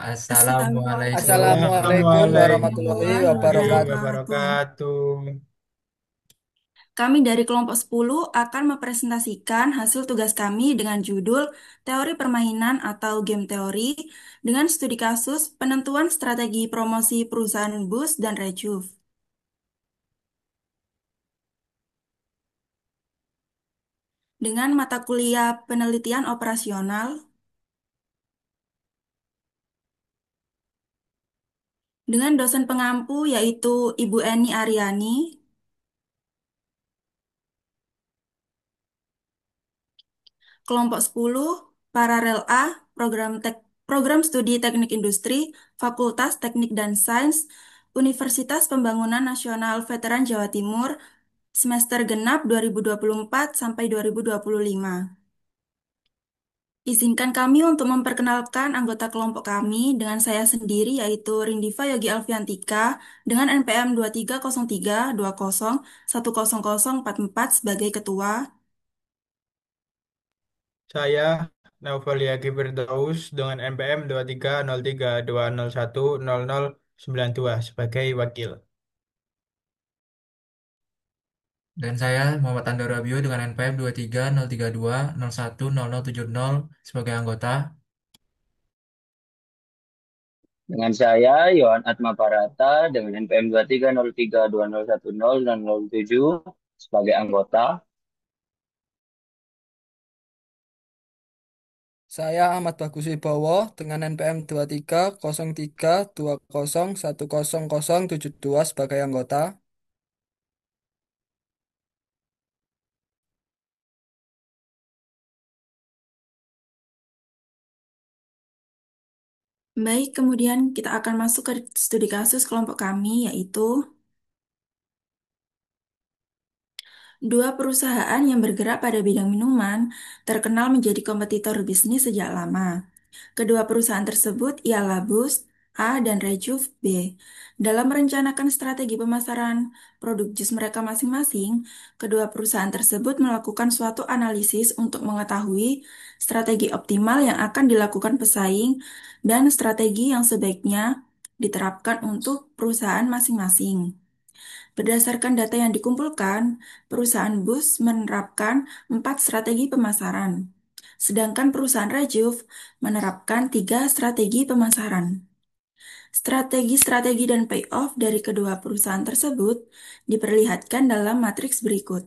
Assalamualaikum Assalamualaikum warahmatullahi warahmatullahi wabarakatuh. wabarakatuh. Kami dari kelompok 10 akan mempresentasikan hasil tugas kami dengan judul Teori Permainan atau Game Teori dengan studi kasus penentuan strategi promosi perusahaan bus dan rejuv dengan mata kuliah penelitian operasional dengan dosen pengampu yaitu Ibu Eni Aryani, kelompok 10 Paralel A, program studi Teknik Industri, Fakultas Teknik dan Sains, Universitas Pembangunan Nasional Veteran Jawa Timur, semester genap 2024 sampai 2025. Izinkan kami untuk memperkenalkan anggota kelompok kami dengan saya sendiri yaitu Rindifa Yogi Alfiantika dengan NPM 2303201044 sebagai ketua. Saya Naufalia Firdaus dengan NPM 230320101092 sebagai wakil. Dan saya Muhammad Andor Rabio dengan NPM 230320310070 sebagai anggota. Dengan saya, Yohan Atma Parata, dengan NPM 230320100007 sebagai anggota. Saya Ahmad Bagus Wibowo dengan NPM 230320101072 sebagai anggota. Baik, kemudian kita akan masuk ke studi kasus kelompok kami yaitu dua perusahaan yang bergerak pada bidang minuman terkenal menjadi kompetitor bisnis sejak lama. Kedua perusahaan tersebut ialah Boost A dan Rejuve B. Dalam merencanakan strategi pemasaran produk jus mereka masing-masing, kedua perusahaan tersebut melakukan suatu analisis untuk mengetahui strategi optimal yang akan dilakukan pesaing dan strategi yang sebaiknya diterapkan untuk perusahaan masing-masing. Berdasarkan data yang dikumpulkan, perusahaan bus menerapkan 4 strategi pemasaran, sedangkan perusahaan Rejuve menerapkan 3 strategi pemasaran. Strategi-strategi dan payoff dari kedua perusahaan tersebut diperlihatkan dalam matriks berikut.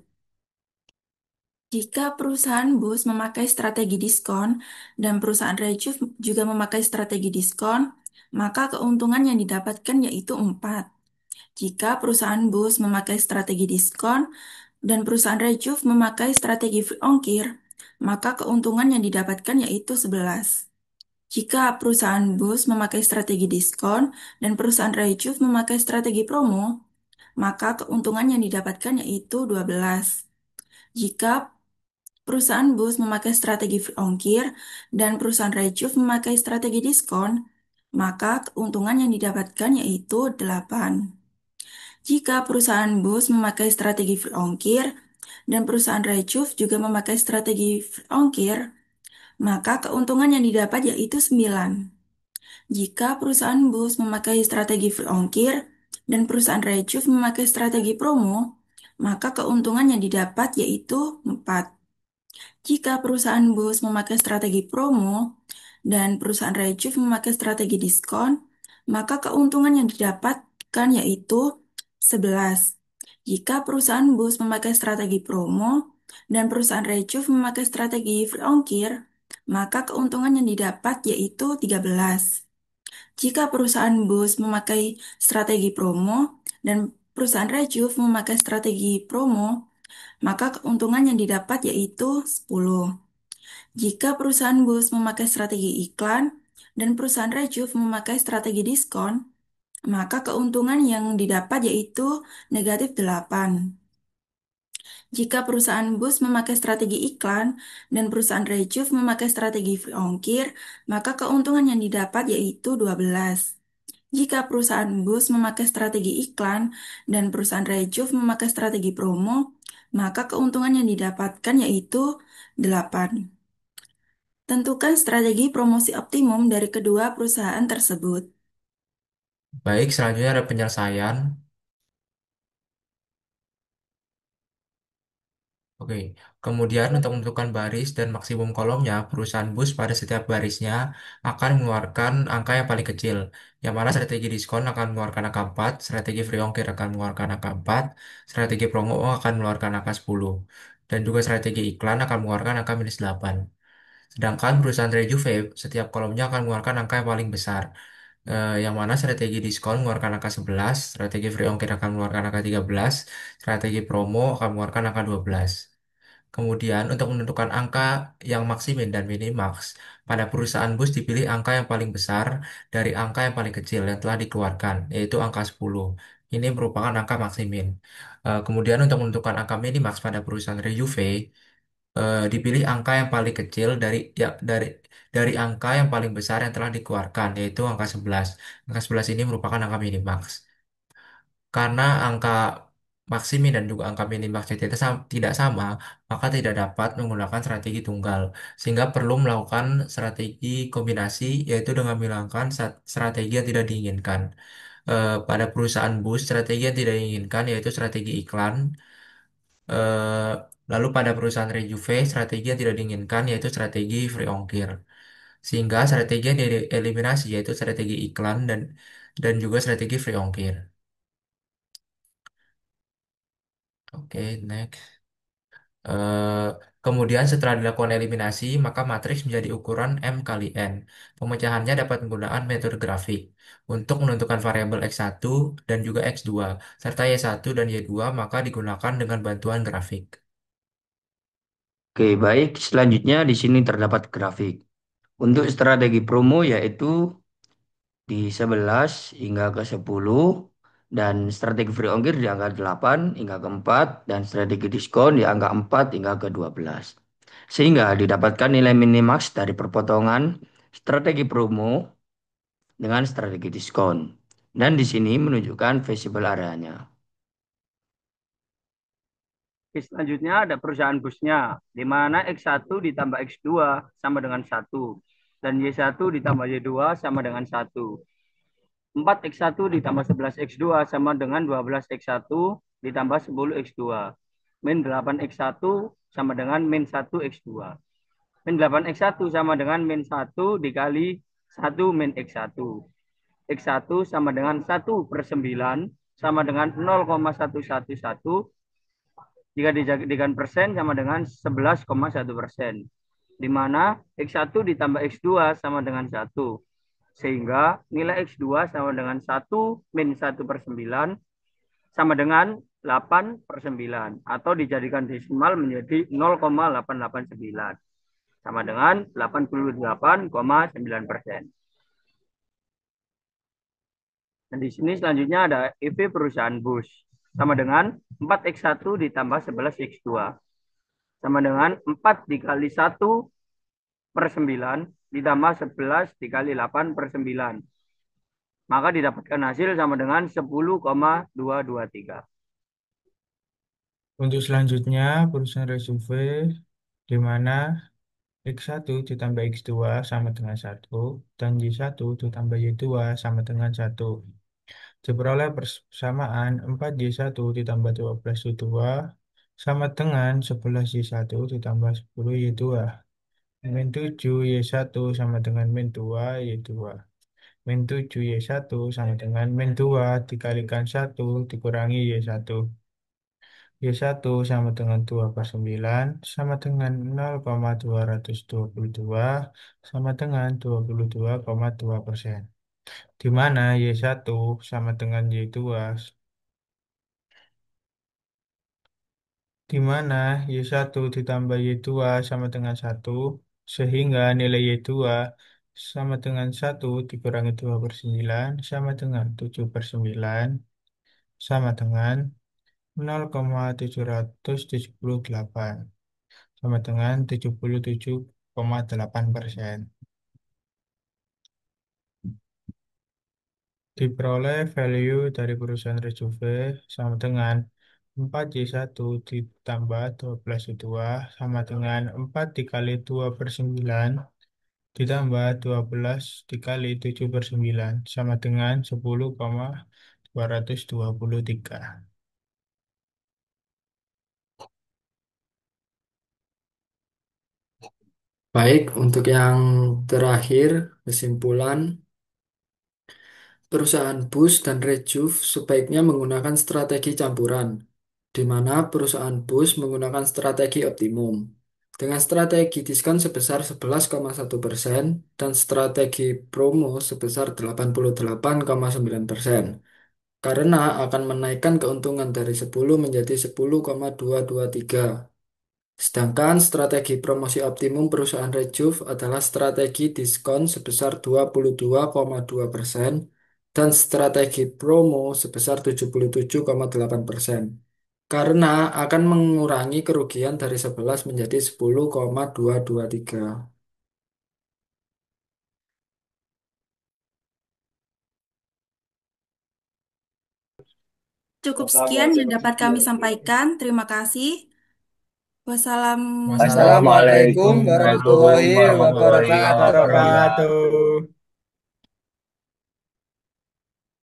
Jika perusahaan bus memakai strategi diskon dan perusahaan Rejuve juga memakai strategi diskon, maka keuntungan yang didapatkan yaitu 4. Jika perusahaan bus memakai strategi diskon dan perusahaan Rejuve memakai strategi free ongkir, maka keuntungan yang didapatkan yaitu 11. Jika perusahaan bus memakai strategi diskon dan perusahaan Rejuve memakai strategi promo, maka keuntungan yang didapatkan yaitu 12. Jika perusahaan bus memakai strategi free ongkir dan perusahaan Rejuve memakai strategi diskon, maka keuntungan yang didapatkan yaitu 8. Jika perusahaan bus memakai strategi free ongkir dan perusahaan Rejuve juga memakai strategi free ongkir, maka keuntungan yang didapat yaitu 9. Jika perusahaan bus memakai strategi free ongkir dan perusahaan Rejuve memakai strategi promo, maka keuntungan yang didapat yaitu 4. Jika perusahaan bus memakai strategi promo dan perusahaan Rejuve memakai strategi diskon, maka keuntungan yang didapatkan yaitu 11. Jika perusahaan bus memakai strategi promo dan perusahaan Rejuve memakai strategi free ongkir, maka keuntungan yang didapat yaitu 13. Jika perusahaan bus memakai strategi promo dan perusahaan Rejuve memakai strategi promo, maka keuntungan yang didapat yaitu 10. Jika perusahaan bus memakai strategi iklan dan perusahaan Rejuve memakai strategi diskon, maka keuntungan yang didapat yaitu negatif 8. Jika perusahaan bus memakai strategi iklan dan perusahaan Rejuve memakai strategi free ongkir, maka keuntungan yang didapat yaitu 12. Jika perusahaan bus memakai strategi iklan dan perusahaan Rejuve memakai strategi promo, maka keuntungan yang didapatkan yaitu 8. Tentukan strategi promosi optimum dari kedua perusahaan tersebut. Baik, selanjutnya ada penyelesaian. Oke, kemudian untuk menentukan baris dan maksimum kolomnya, perusahaan bus pada setiap barisnya akan mengeluarkan angka yang paling kecil, yang mana strategi diskon akan mengeluarkan angka 4, strategi free ongkir akan mengeluarkan angka 4, strategi promo akan mengeluarkan angka 10, dan juga strategi iklan akan mengeluarkan angka minus 8. Sedangkan perusahaan Rejuve, setiap kolomnya akan mengeluarkan angka yang paling besar, yang mana strategi diskon mengeluarkan angka 11, strategi free ongkir akan mengeluarkan angka 13, strategi promo akan mengeluarkan angka 12. Kemudian untuk menentukan angka yang maksimin dan minimax, pada perusahaan bus dipilih angka yang paling besar dari angka yang paling kecil yang telah dikeluarkan, yaitu angka 10. Ini merupakan angka maksimin. Kemudian untuk menentukan angka minimax pada perusahaan Rejuve, dipilih angka yang paling kecil dari angka yang paling besar yang telah dikeluarkan, yaitu angka 11. Angka 11 ini merupakan angka minimax. Karena angka maksimin dan juga angka minimax tidak sama, maka tidak dapat menggunakan strategi tunggal, sehingga perlu melakukan strategi kombinasi, yaitu dengan menghilangkan strategi yang tidak diinginkan. Pada perusahaan bus, strategi yang tidak diinginkan yaitu strategi iklan. Eh, Lalu pada perusahaan Rejuve, strategi yang tidak diinginkan yaitu strategi free ongkir. Sehingga strategi yang dieliminasi yaitu strategi iklan dan juga strategi free ongkir. Oke, next. Eh, Kemudian setelah dilakukan eliminasi, maka matriks menjadi ukuran M kali N. Pemecahannya dapat menggunakan metode grafik untuk menentukan variabel X1 dan juga X2, serta Y1 dan Y2 maka digunakan dengan bantuan grafik. Oke, baik. Selanjutnya di sini terdapat grafik. Untuk strategi promo yaitu di 11 hingga ke 10 dan strategi free ongkir di angka 8 hingga ke 4 dan strategi diskon di angka 4 hingga ke 12. Sehingga didapatkan nilai minimax dari perpotongan strategi promo dengan strategi diskon. Dan di sini menunjukkan visible areanya. Oke, selanjutnya ada perusahaan busnya, di mana X1 ditambah X2 sama dengan 1, dan Y1 ditambah Y2 sama dengan 1. 4X1 ditambah 11X2 sama dengan 12X1 ditambah 10X2. Min 8X1 sama dengan min 1X2. Min 8X1 sama dengan min 1 dikali 1 min X1. X1 sama dengan 1/9 sama dengan 0,111 jika dijadikan persen sama dengan 11,1%. Di mana X1 ditambah X2 sama dengan 1. Sehingga nilai X2 sama dengan 1 min 1/9 sama dengan 8/9. Atau dijadikan desimal menjadi 0,889. Sama dengan 88,9%. Dan di sini selanjutnya ada EV perusahaan bus. Sama dengan 4X1 ditambah 11X2. Sama dengan 4 dikali 1/9 ditambah 11 dikali 8/9. Maka didapatkan hasil sama dengan 10,223. Untuk selanjutnya, perusahaan Rejuve di mana X1 ditambah X2 sama dengan 1 dan Y1 ditambah Y2 sama dengan 1. Diperoleh persamaan 4Y1 ditambah 12Y2 sama dengan 11Y1 ditambah 10Y2. Min 7Y1 sama dengan min 2Y2. Min 7Y1 sama dengan min 2 dikalikan 1 dikurangi Y1. Y1 sama dengan 2/9 sama dengan 0,222 sama dengan 22,2%. Di mana Y1 sama dengan Y2 di mana Y1 ditambah Y2 sama dengan 1 sehingga nilai Y2 sama dengan 1 dikurangi 2/9 sama dengan 7/9 sama dengan 0,778 sama dengan 77,8%. Diperoleh value dari perusahaan Rejuve sama dengan 4Y1 ditambah 12Y2 sama dengan 4 dikali 2/9 ditambah 12 dikali 7 per 9 sama dengan 10,223. Baik, untuk yang terakhir, kesimpulan, perusahaan bus dan rejuv sebaiknya menggunakan strategi campuran, di mana perusahaan bus menggunakan strategi optimum, dengan strategi diskon sebesar 11,1% dan strategi promo sebesar 88,9%, karena akan menaikkan keuntungan dari 10 menjadi 10,223. Sedangkan strategi promosi optimum perusahaan Rejuv adalah strategi diskon sebesar 22,2% dan strategi promo sebesar 77,8%. Karena akan mengurangi kerugian dari 11 menjadi 10,223. Cukup sekian yang dapat kami sampaikan. Terima kasih. Wassalam. Wassalamualaikum Wassalamualaikum Assalamualaikum warahmatullahi warahmatullahi warahmatullahi wabarakatuh. wabarakatuh. wabarakatuh.